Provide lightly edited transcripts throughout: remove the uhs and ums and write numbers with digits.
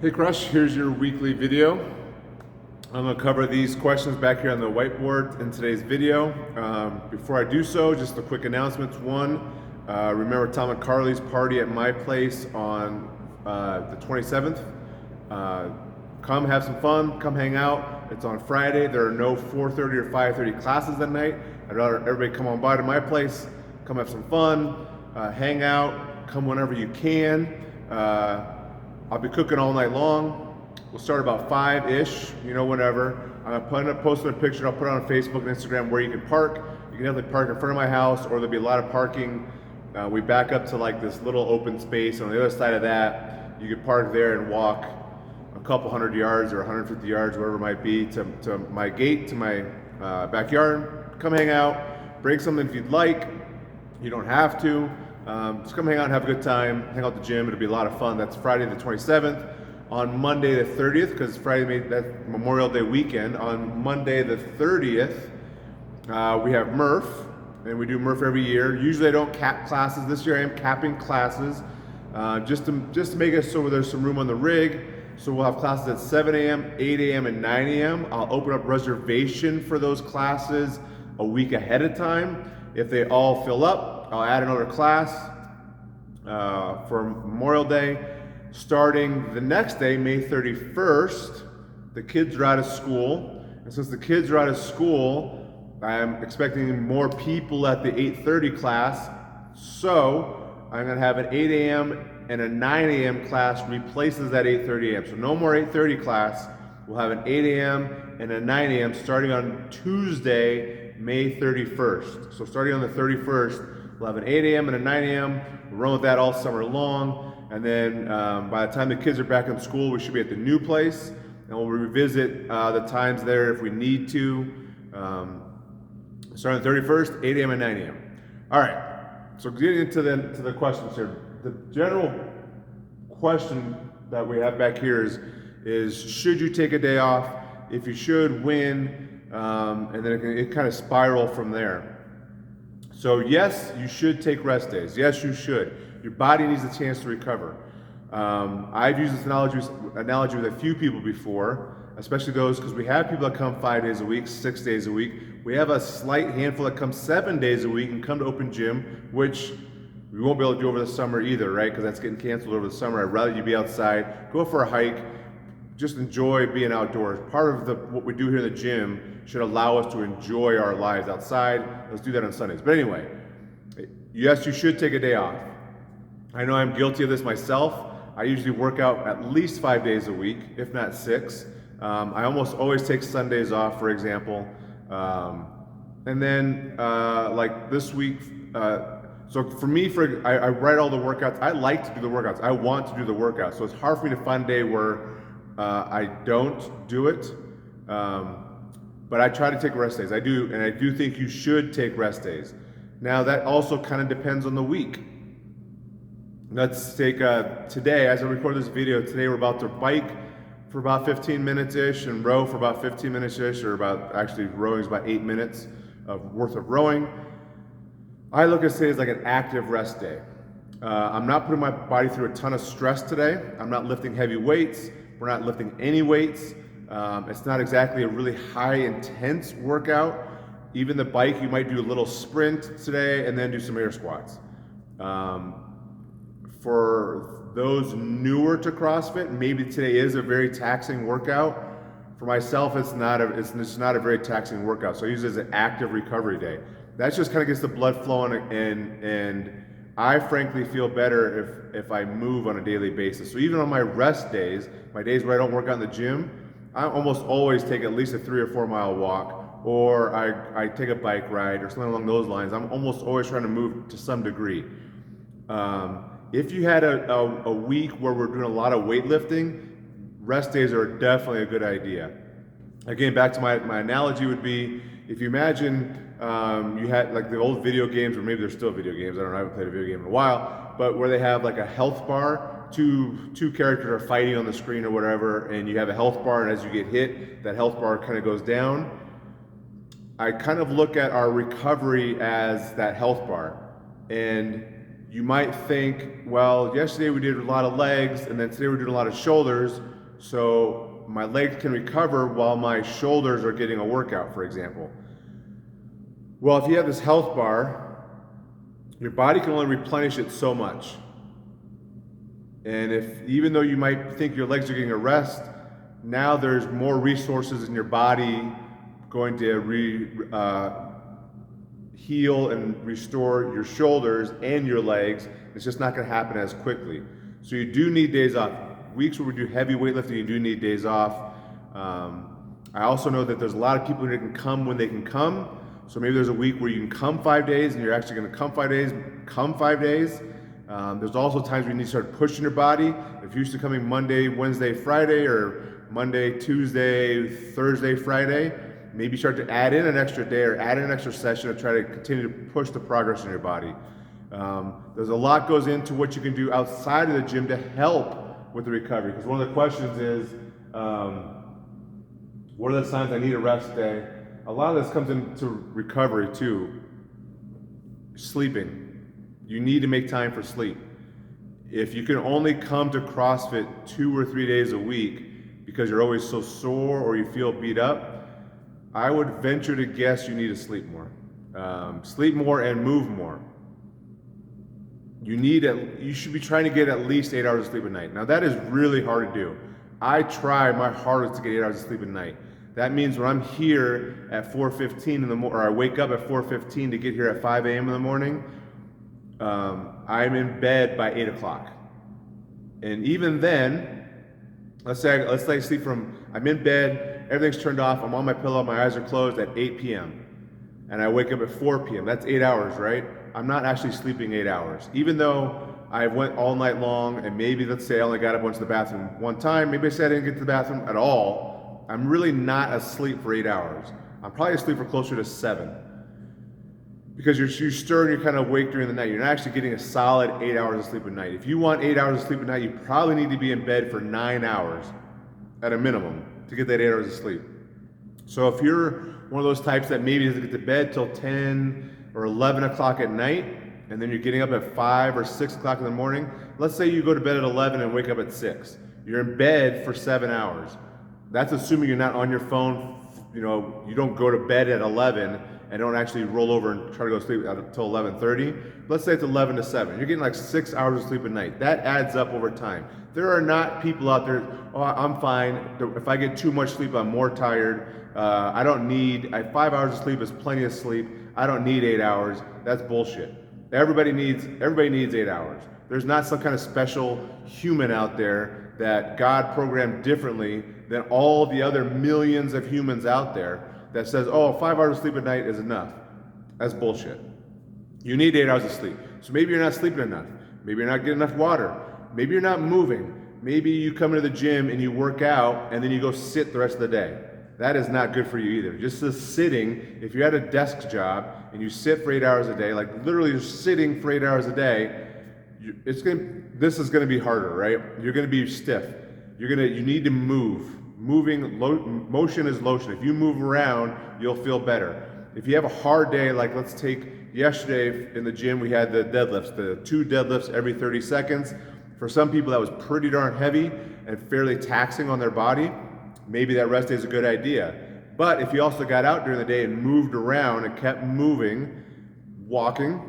Hey Crush, here's your weekly video. I'm going to cover these questions back here on the whiteboard in today's video. Before I do so, just a quick announcements. One, remember Tom and Carly's party at my place on the 27th. Come have some fun, come hang out. It's on Friday. There are no 4:30 or 5:30 classes that night. I'd rather everybody come on by to my place, come have some fun, hang out, come whenever you can. I'll be cooking all night long. We'll start about 5-ish, whenever. I'm posting a picture, I'll put it on Facebook and Instagram where you can park. You can definitely park in front of my house, or there'll be a lot of parking. We back up to like this little open space. On the other side of that, you can park there and walk a couple hundred yards or 150 yards, whatever it might be, to my gate, to my backyard. Come hang out, bring something if you'd like. You don't have to. Just come hang out and have a good time. Hang out at the gym. It'll be a lot of fun. That's Friday the 27th. On Monday the 30th, because Friday that's Memorial Day weekend. On Monday the 30th, we have Murph, and we do Murph every year. Usually I don't cap classes. This year I am capping classes, just to make it so there's some room on the rig. So we'll have classes at 7 a.m., 8 a.m., and 9 a.m. I'll open up reservation for those classes a week ahead of time. If they all fill up, I'll add another class for Memorial Day. Starting the next day, May 31st, the kids are out of school. And since the kids are out of school, I'm expecting more people at the 8:30 class. So I'm gonna have an 8 a.m. and a 9 a.m. class replaces that 8:30 a.m. So no more 8:30 class. We'll have an 8 a.m. and a 9 a.m. starting on Tuesday, May 31st. So starting on the 31st, we'll have an 8 a.m. and a 9 a.m. We'll run with that all summer long. And then by the time the kids are back in school, we should be at the new place. And we'll revisit the times there if we need to. Starting on the 31st, 8 a.m. and 9 a.m. All right, so getting into the questions here. The general question that we have back here is should you take a day off? If you should, when? And then it kind of spiral from there. So yes, you should take rest days. Yes, you should. Your body needs a chance to recover. I've used this analogy with a few people before, especially those, because we have people that come 5 days a week, 6 days a week. We have a slight handful that come 7 days a week and come to open gym, which we won't be able to do over the summer either, right? Because that's getting canceled over the summer. I'd rather you be outside, go for a hike, just enjoy being outdoors. Part of what we do here in the gym should allow us to enjoy our lives outside. Let's do that on Sundays. But anyway, yes, you should take a day off. I know I'm guilty of this myself. I usually work out at least 5 days a week, if not 6. I almost always take Sundays off, for example. And then like this week, so for me, I write all the workouts. I like to do the workouts. I want to do the workouts. So it's hard for me to find a day where I don't do it. But I try to take rest days. I do, and I do think you should take rest days. Now that also kind of depends on the week. Let's take today, as I record this video, today we're about to bike for about 15 minutes-ish and row for about 15 minutes-ish, or actually rowing is about 8 minutes worth of rowing. I look at today as like an active rest day. I'm not putting my body through a ton of stress today. I'm not lifting heavy weights. We're not lifting any weights. It's not exactly a really high intense workout. Even the bike, you might do a little sprint today and then do some air squats. For those newer to CrossFit, maybe today is a very taxing workout. For myself, it's not a very taxing workout. So I use it as an active recovery day. That just kind of gets the blood flowing, and I frankly feel better if I move on a daily basis. So even on my rest days, my days where I don't work out in the gym, I almost always take at least a 3 or 4 mile walk, or I take a bike ride or something along those lines. I'm almost always trying to move to some degree. If you had a week where we're doing a lot of weightlifting, rest days are definitely a good idea. Again, back to my analogy would be, if you imagine you had like the old video games, or maybe they're still video games, I don't know, I haven't played a video game in a while, but where they have like a health bar, two characters are fighting on the screen or whatever, and you have a health bar, and as you get hit, that health bar kind of goes down. I kind of look at our recovery as that health bar, and you might think, well, yesterday we did a lot of legs and then today we're doing a lot of shoulders, so my legs can recover while my shoulders are getting a workout, for example. Well, if you have this health bar, your body can only replenish it so much. And even though you might think your legs are getting a rest, now there's more resources in your body going to heal and restore your shoulders and your legs. It's just not going to happen as quickly. So you do need days off. Weeks where we do heavy weightlifting, you do need days off. I also know that there's a lot of people who can come when they can come. So maybe there's a week where you can come 5 days and you're actually going to come 5 days, come 5 days. There's also times where you need to start pushing your body. If you're used to coming Monday, Wednesday, Friday, or Monday, Tuesday, Thursday, Friday, maybe start to add in an extra day or add in an extra session to try to continue to push the progress in your body. There's a lot goes into what you can do outside of the gym to help with the recovery. Because one of the questions is, what are the signs I need a rest day? A lot of this comes into recovery too. Sleeping. You need to make time for sleep. If you can only come to CrossFit 2 or 3 days a week because you're always so sore or you feel beat up, I would venture to guess you need to sleep more. Sleep more and move more. You should be trying to get at least 8 hours of sleep a night. Now that is really hard to do. I try my hardest to get 8 hours of sleep a night. That means when I'm here at 4:15 in the morning, or I wake up at 4:15 to get here at 5 a.m. in the morning, I'm in bed by 8 o'clock. And even then, let's say I sleep I'm in bed, everything's turned off, I'm on my pillow, my eyes are closed at 8 p.m. And I wake up at 4 p.m. That's 8 hours, right? I'm not actually sleeping 8 hours. Even though I went all night long and maybe, let's say I only got up, went to the bathroom one time, maybe I said I didn't get to the bathroom at all, I'm really not asleep for 8 hours. I'm probably asleep for closer to 7. Because you're stirring, you're kind of awake during the night. You're not actually getting a solid 8 hours of sleep a night. If you want 8 hours of sleep a night, you probably need to be in bed for 9 hours at a minimum to get that 8 hours of sleep. So if you're one of those types that maybe doesn't get to bed till 10 or 11 o'clock at night, and then you're getting up at 5 or 6 o'clock in the morning, let's say you go to bed at 11 and wake up at 6. You're in bed for 7 hours. That's assuming you're not on your phone, you don't go to bed at 11 and don't actually roll over and try to go to sleep until 11:30. Let's say it's 11 to 7. You're getting like 6 hours of sleep a night. That adds up over time. There are not people out there, oh, I'm fine. If I get too much sleep, I'm more tired. 5 hours of sleep is plenty of sleep. I don't need 8 hours. That's bullshit. Everybody needs 8 hours. There's not some kind of special human out there that God programmed differently than all the other millions of humans out there that says, oh, 5 hours of sleep at night is enough. That's bullshit. You need 8 hours of sleep. So maybe you're not sleeping enough. Maybe you're not getting enough water. Maybe you're not moving. Maybe you come into the gym and you work out and then you go sit the rest of the day. That is not good for you either. Just the sitting, if you're at a desk job and you sit for 8 hours a day, like literally just sitting for 8 hours a day, this is going to be harder, right? You're going to be stiff. You need to move. Motion is lotion. If you move around, you'll feel better. If you have a hard day, like let's take yesterday in the gym, we had the deadlifts, the 2 deadlifts every 30 seconds. For some people, that was pretty darn heavy and fairly taxing on their body. Maybe that rest day is a good idea. But if you also got out during the day and moved around and kept moving, walking,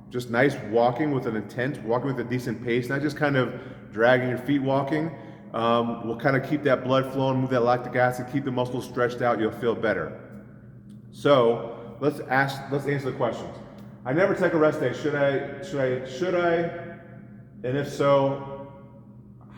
just nice walking with an intent, walking with a decent pace, not just kind of dragging your feet walking, will kind of keep that blood flowing, move that lactic acid, keep the muscles stretched out, you'll feel better. So let's answer the questions. I never take a rest day. Should I? And if so,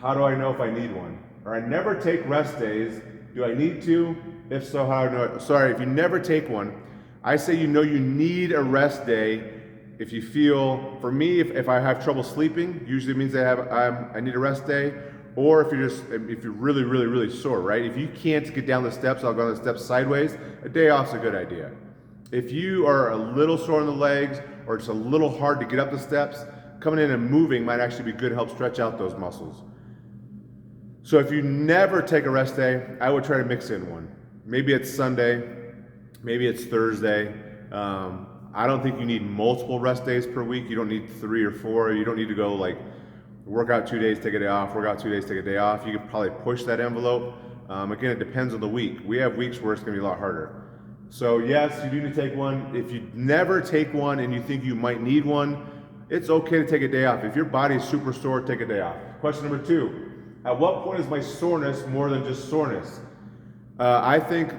how do I know if I need one? Or I never take rest days. Do I need to? If so, how do I know it? Sorry, if you never take one, I say you need a rest day. If you feel, for me, if I have trouble sleeping, usually means I need a rest day. Or if you're really, really, really sore, right? If you can't get down the steps, I'll go down the steps sideways. A day off's a good idea. If you are a little sore in the legs or just a little hard to get up the steps, coming in and moving might actually be good to help stretch out those muscles. So if you never take a rest day, I would try to mix in one. Maybe it's Sunday, maybe it's Thursday. I don't think you need multiple rest days per week. You don't need 3 or 4. You don't need to go like work out 2 days, take a day off, work out 2 days, take a day off. You could probably push that envelope. Again, it depends on the week. We have weeks where it's gonna be a lot harder. So yes, you do need to take one. If you never take one and you think you might need one, it's okay to take a day off. If your body is super sore, take a day off. Question number 2, at what point is my soreness more than just soreness? I think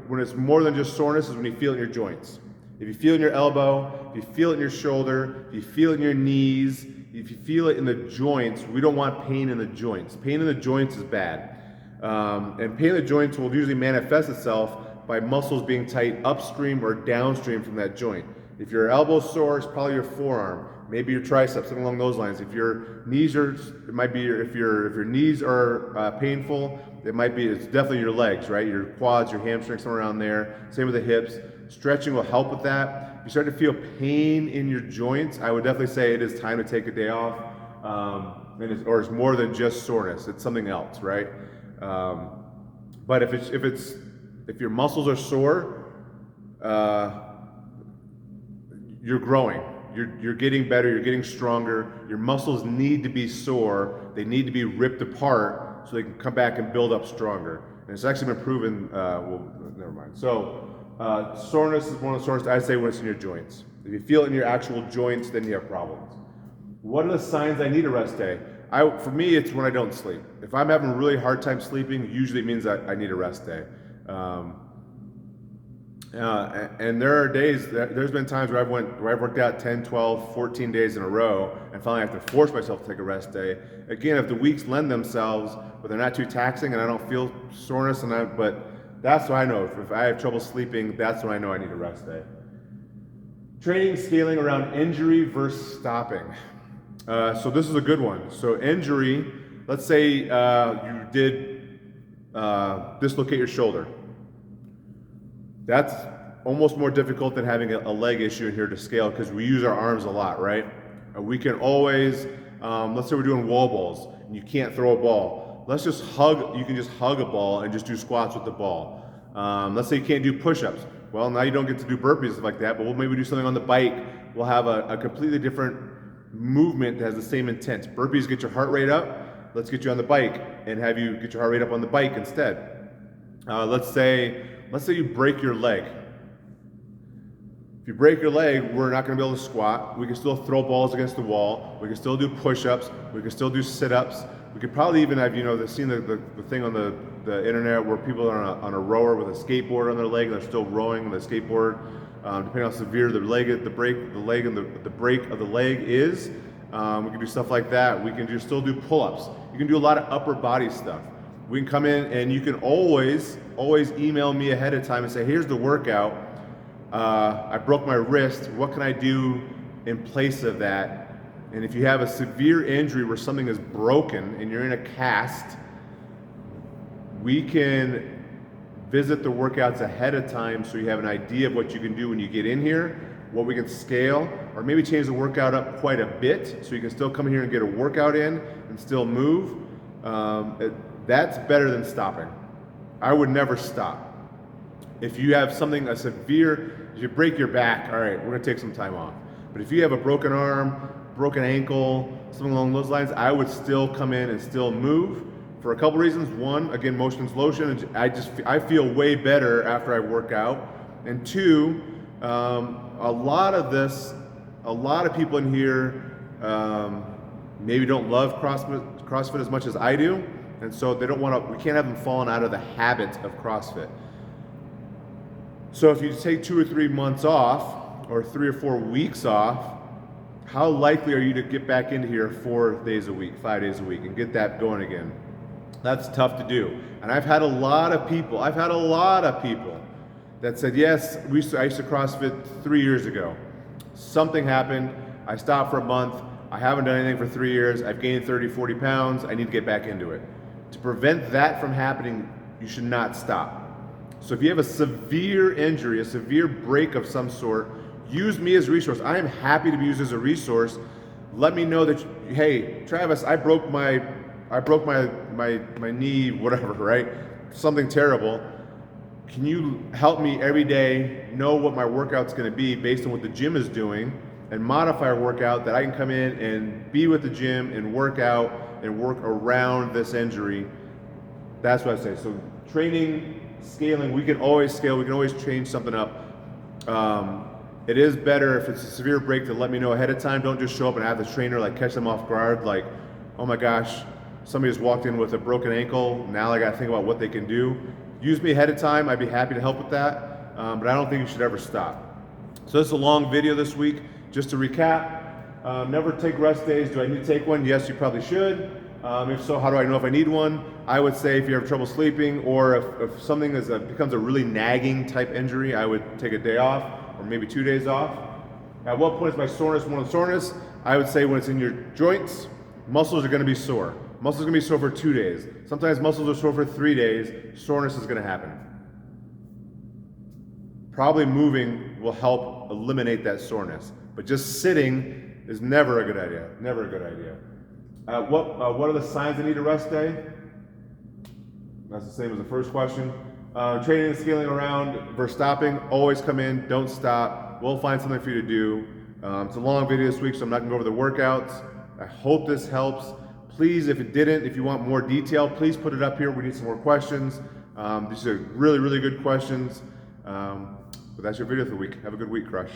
when it's more than just soreness is when you feel it in your joints. If you feel it in your elbow, if you feel it in your shoulder, if you feel it in your knees, if you feel it in the joints, we don't want pain in the joints. Pain in the joints is bad. And pain in the joints will usually manifest itself by muscles being tight upstream or downstream from that joint. If your elbow's sore, it's probably your forearm, maybe your triceps, something along those lines. If your knees are, it might be if your knees are painful, it's definitely your legs, right? Your quads, your hamstrings, somewhere around there. Same with the hips. Stretching will help with that. If you start to feel pain in your joints, I would definitely say it is time to take a day off. Or it's more than just soreness; it's something else, right? But if your muscles are sore, you're growing. You're getting better. You're getting stronger. Your muscles need to be sore. They need to be ripped apart so they can come back and build up stronger. And it's actually been proven. Well, never mind. So. Soreness is one of the soreness, I say, when it's in your joints. If you feel it in your actual joints, then you have problems. What are the signs I need a rest day? For me, it's when I don't sleep. If I'm having a really hard time sleeping, usually it means that I need a rest day. And there are days, there's been times where I've worked out 10, 12, 14 days in a row, and finally I have to force myself to take a rest day. Again, if the weeks lend themselves, but they're not too taxing and I don't feel soreness, but that's when I know. If I have trouble sleeping, that's when I know I need a rest day. Training, scaling around injury versus stopping. So this is a good one. So injury, let's say you did dislocate your shoulder. That's almost more difficult than having a leg issue in here to scale because we use our arms a lot, right? We can always, let's say we're doing wall balls and you can't throw a ball. You can just hug a ball and just do squats with the ball. Let's say you can't do push-ups. Well, now you don't get to do burpees like that, but we'll maybe do something on the bike. We'll have a completely different movement that has the same intent. Burpees get your heart rate up. Let's get you on the bike and have you get your heart rate up on the bike instead. Let's say you break your leg. If you break your leg, we're not going to be able to squat. We can still throw balls against the wall. We can still do push-ups. We can still do sit-ups. We could probably even have, seen the thing on the internet where people are on a rower with a skateboard on their leg and they're still rowing with a skateboard. Depending on how severe the break of the leg is, we can do stuff like that. We can still do pull-ups. You can do a lot of upper body stuff. We can come in and you can always email me ahead of time and say, here's the workout. I broke my wrist. What can I do in place of that? And if you have a severe injury where something is broken and you're in a cast, we can visit the workouts ahead of time so you have an idea of what you can do when you get in here, what we can scale, or maybe change the workout up quite a bit so you can still come here and get a workout in and still move. That's better than stopping. I would never stop. If you have something, if you break your back, all right, we're gonna take some time off. But if you have a broken arm, broken ankle, something along those lines, I would still come in and still move for a couple reasons. One, again, motion's lotion. I feel way better after I work out. And two, a lot of people in here maybe don't love CrossFit as much as I do, and so we can't have them falling out of the habit of CrossFit. So if you take 2 or 3 months off, or 3 or 4 weeks off, how likely are you to get back into here 4 days a week, 5 days a week, and get that going again? That's tough to do. And I've had a lot of people that said, yes, I used to CrossFit 3 years ago. Something happened, I stopped for a month, I haven't done anything for 3 years, I've gained 30, 40 pounds, I need to get back into it. To prevent that from happening, you should not stop. So if you have a severe injury, a severe break of some sort, use me as a resource. I am happy to be used as a resource. Let me know that, hey, Travis, I broke my knee, whatever, right? Something terrible. can you help me every day know what my workout's going to be based on what the gym is doing, and modify a workout that I can come in and be with the gym and work out and work around this injury. That's what I say. So training, scaling, we can always scale, we can always change something up. It is better if it's a severe break to let me know ahead of time. Don't just show up and have the trainer like catch them off guard, like, oh my gosh, somebody just walked in with a broken ankle, now I gotta think about what they can do. Use me ahead of time, I'd be happy to help with that, but I don't think you should ever stop. So this is a long video this week. Just to recap, never take rest days. Do I need to take one? Yes, you probably should. If so, how do I know if I need one? I would say if you have trouble sleeping, or if something becomes a really nagging type injury, I would take a day off, or maybe 2 days off. At what point is my soreness one of the soreness? I would say when it's in your joints, muscles are gonna be sore. Muscles are gonna be sore for 2 days. Sometimes muscles are sore for 3 days. Soreness is gonna happen. Probably moving will help eliminate that soreness. But just sitting is never a good idea. Never a good idea. What are the signs I need a rest day? That's the same as the first question. Training and scaling around versus stopping. Always come in, don't stop. We'll find something for you to do. It's a long video this week, so I'm not gonna go over the workouts. I hope this helps. Please, if it didn't, if you want more detail, please put it up here. We need some more questions. These are really, really good questions. But that's your video for the week. Have a good week, Crush.